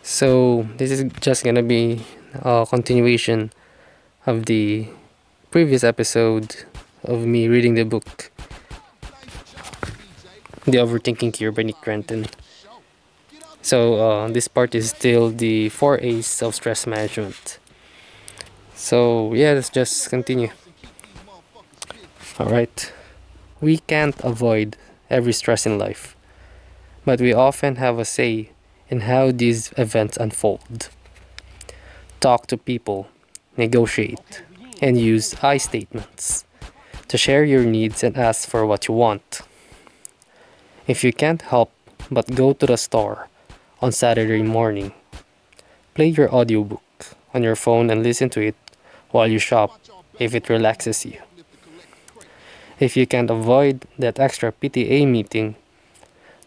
So, this is just gonna be a continuation of the previous episode of me reading the book, The Overthinking Cure by Nick Crenton. So, this part is still the 4 A's of stress management. So, yeah, let's just continue. Alright. We can't avoid every stress in life, but we often have a say in how these events unfold. Talk to people, negotiate, and use I statements to share your needs and ask for what you want. If you can't help but go to the store on Saturday morning, play your audiobook on your phone and listen to it while you shop if it relaxes you. If you can't avoid that extra PTA meeting,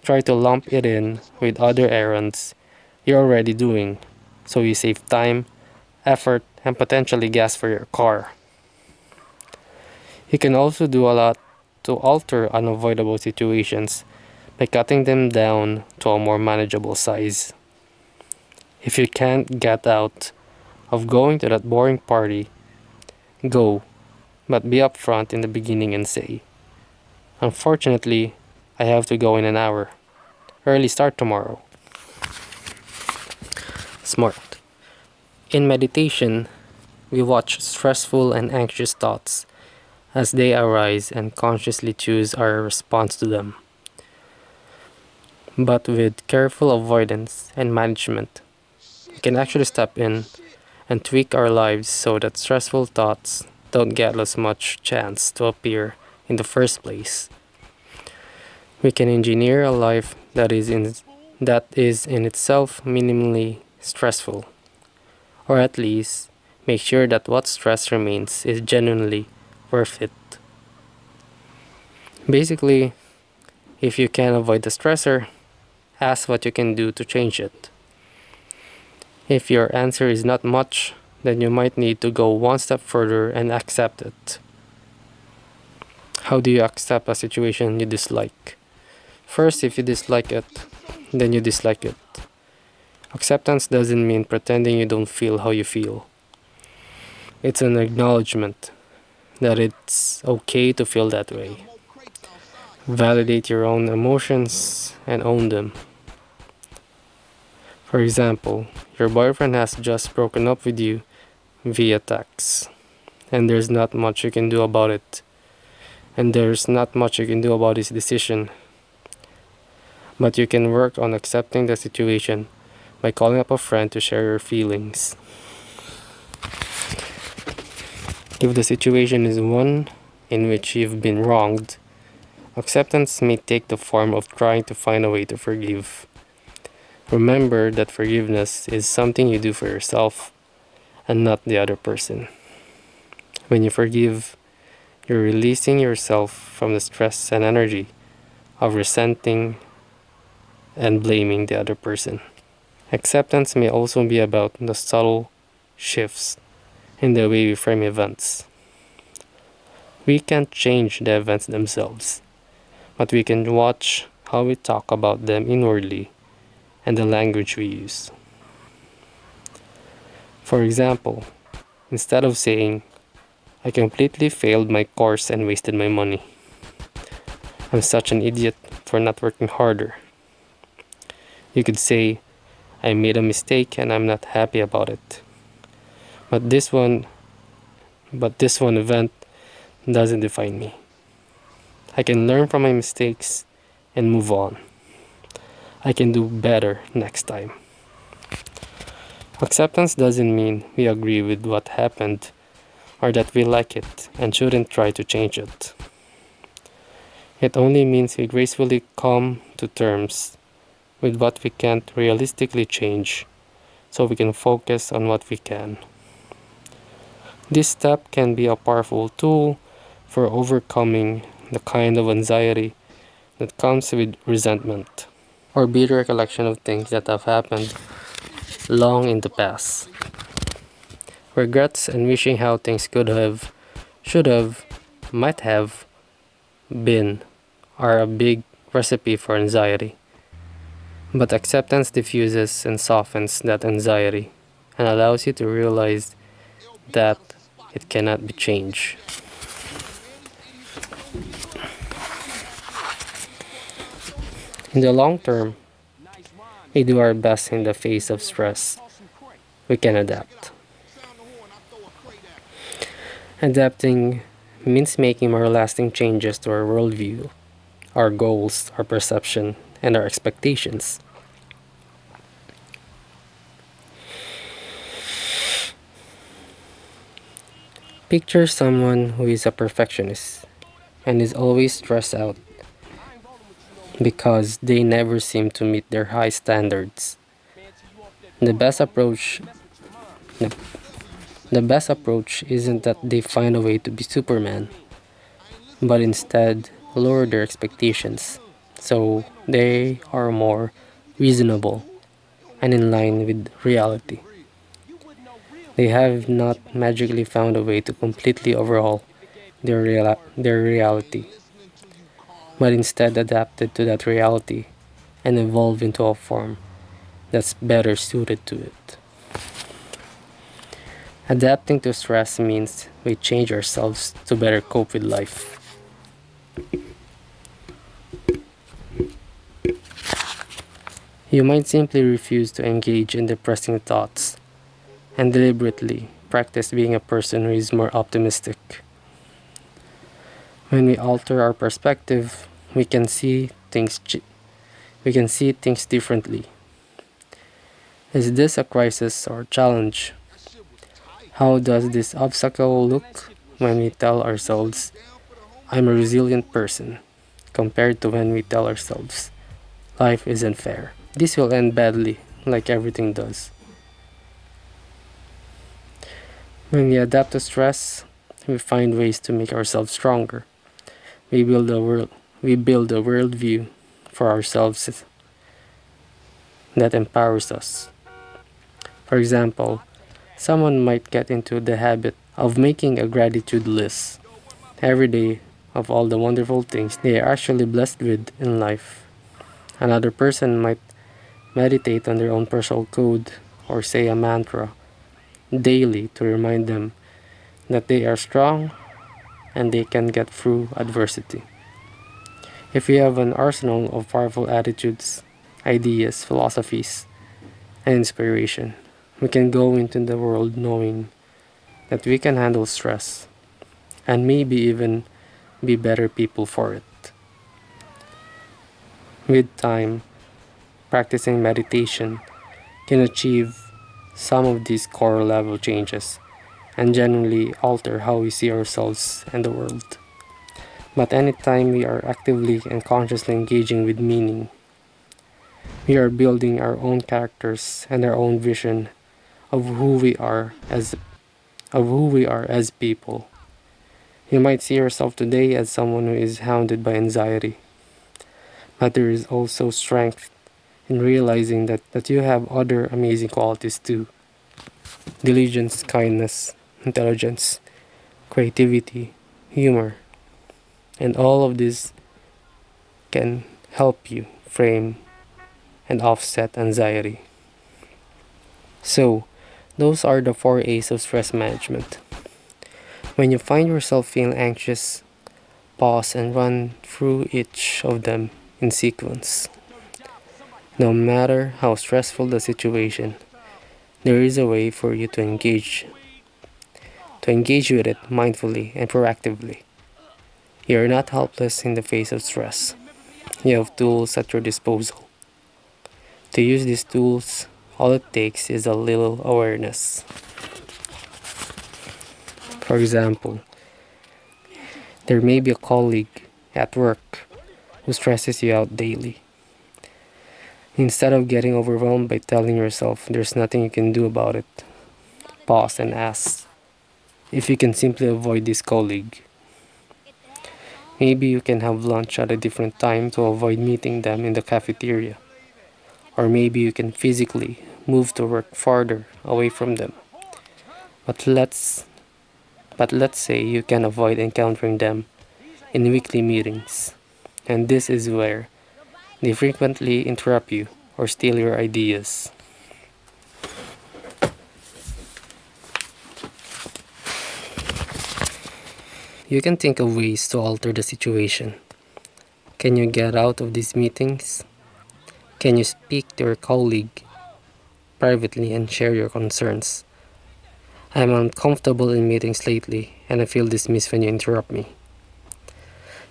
try to lump it in with other errands you're already doing so you save time, effort, and potentially gas for your car. You can also do a lot to alter unavoidable situations by cutting them down to a more manageable size. If you can't get out of going to that boring party, go, but be upfront in the beginning and say, "Unfortunately, I have to go in an hour. Early start tomorrow." Smart. In meditation, we watch stressful and anxious thoughts as they arise and consciously choose our response to them. But with careful avoidance and management, we can actually step in and tweak our lives so that stressful thoughts don't get as much chance to appear in the first place. We can engineer a life that is in itself minimally stressful, or at least make sure that what stress remains is genuinely worth it. Basically, if you can avoid the stressor, ask what you can do to change it. If your answer is not much, then you might need to go one step further and accept it. How do you accept a situation you dislike? First, if you dislike it, then you dislike it. Acceptance doesn't mean pretending you don't feel how you feel. It's an acknowledgement that it's okay to feel that way. Validate your own emotions and own them. For example, your boyfriend has just broken up with you via text, and there's not much you can do about it, and there's not much you can do about his decision. But you can work on accepting the situation by calling up a friend to share your feelings. If the situation is one in which you've been wronged, acceptance may take the form of trying to find a way to forgive. Remember that forgiveness is something you do for yourself and not the other person. When you forgive, you're releasing yourself from the stress and energy of resenting and blaming the other person. Acceptance may also be about the subtle shifts in the way we frame events. We can't change the events themselves, but we can watch how we talk about them inwardly and the language we use. For example, instead of saying, "I completely failed my course and wasted my money. I'm such an idiot for not working harder," you could say, "I made a mistake and I'm not happy about it. But this one but this one event doesn't define me. I can learn from my mistakes and move on. I can do better next time." Acceptance doesn't mean we agree with what happened or that we like it and shouldn't try to change it. It only means we gracefully come to terms with what we can't realistically change so we can focus on what we can. This step can be a powerful tool for overcoming the kind of anxiety that comes with resentment or bitter recollection of things that have happened long in the past. Regrets and wishing how things could have, should have, might have been are a big recipe for anxiety. But acceptance diffuses and softens that anxiety and allows you to realize that it cannot be changed. In the long term, we do our best in the face of stress. We can adapt. Adapting means making more lasting changes to our worldview, our goals, our perception, and our expectations. Picture someone who is a perfectionist and is always stressed out because they never seem to meet their high standards. The best approach the, the best approach isn't that they find a way to be Superman, but instead lower their expectations so they are more reasonable and in line with reality. They have not magically found a way to completely overhaul their reality, but instead adapted to that reality and evolved into a form that's better suited to it. Adapting to stress means we change ourselves to better cope with life. You might simply refuse to engage in depressing thoughts and deliberately practice being a person who is more optimistic. When we alter our perspective, we can see things differently. Is this a crisis or challenge? How does this obstacle look when we tell ourselves, I'm a resilient person, compared to when we tell ourselves, life isn't fair? This will end badly, like everything does. When we adapt to stress, we find ways to make ourselves stronger. We build a world we build a worldview for ourselves that empowers us. For example, someone might get into the habit of making a gratitude list every day of all the wonderful things they are actually blessed with in life. Another person might meditate on their own personal code or say a mantra daily to remind them that they are strong and they can get through adversity. If we have an arsenal of powerful attitudes, ideas, philosophies, and inspiration, we can go into the world knowing that we can handle stress and maybe even be better people for it. With time, practicing meditation can achieve some of these core level changes and generally alter how we see ourselves and the world. But anytime we are actively and consciously engaging with meaning, we are building our own characters and our own vision of who we are as people. You might see yourself today as someone who is hounded by anxiety, but there is also strength in realizing that you have other amazing qualities too. Diligence, kindness, intelligence, creativity, humor, and all of this can help you frame and offset anxiety. So, those are the 4 A's of stress management. When you find yourself feeling anxious, pause and run through each of them in sequence. No matter how stressful the situation, there is a way for you to engage with it mindfully and proactively. You are not helpless in the face of stress. You have tools at your disposal. To use these tools, all it takes is a little awareness. For example, there may be a colleague at work who stresses you out daily. Instead of getting overwhelmed by telling yourself there's nothing you can do about it, pause and ask if you can simply avoid this colleague. Maybe you can have lunch at a different time to avoid meeting them in the cafeteria. Or maybe you can physically move to work farther away from them. But let's but let's say you can avoid encountering them in weekly meetings. And this is where they frequently interrupt you or steal your ideas. You can think of ways to alter the situation. Can you get out of these meetings? Can you speak to your colleague privately and share your concerns? I'm uncomfortable in meetings lately and I feel dismissed when you interrupt me.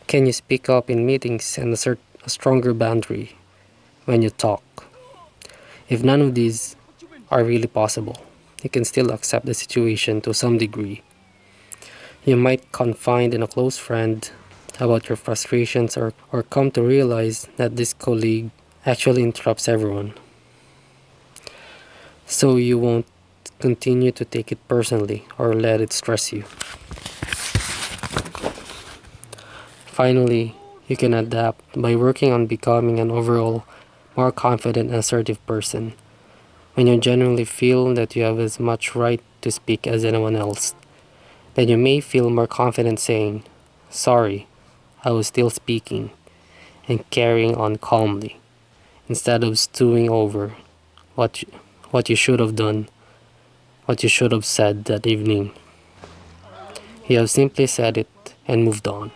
Can you speak up in meetings and assert a stronger boundary when you talk? If none of these are really possible, you can still accept the situation to some degree. You might confide in a close friend about your frustrations or come to realize that this colleague actually interrupts everyone. So you won't continue to take it personally or let it stress you. Finally, you can adapt by working on becoming an overall more confident and assertive person. When you genuinely feel that you have as much right to speak as anyone else, then you may feel more confident saying, "Sorry, I was still speaking," and carrying on calmly, instead of stewing over what you, what you should have done, what you should have said that evening. You have simply said it and moved on.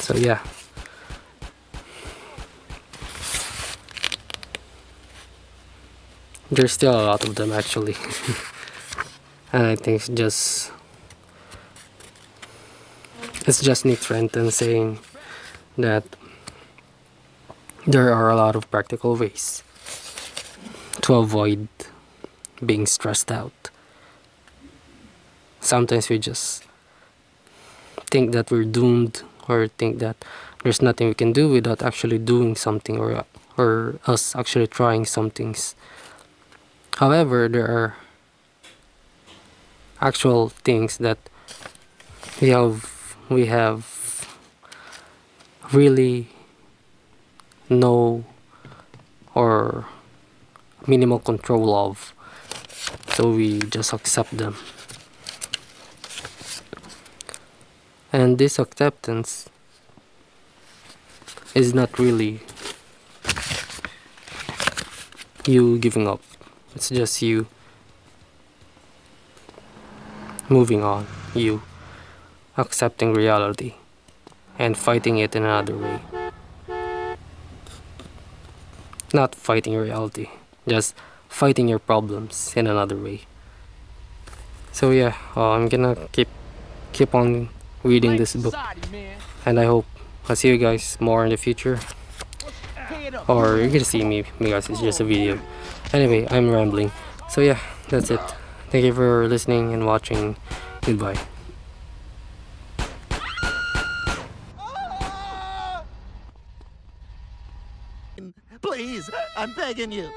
So yeah, there's still a lot of them actually. And I think it's just Nick Trenton saying that there are a lot of practical ways to avoid being stressed out. Sometimes we just think that we're doomed or think that there's nothing we can do without actually doing something or us actually trying some things. However, there are actual things that we have really no or minimal control of, so we just accept them. And this acceptance is not really you giving up, it's just you moving on, you accepting reality and fighting it in another way. Not fighting reality, just fighting your problems in another way. So yeah, I'm gonna keep on reading this book, and I hope I'll see you guys more in the future. Or you're gonna see me because it's just a video. Anyway, I'm rambling. So yeah, that's it. Thank you for listening and watching. Goodbye. Please, I'm begging you.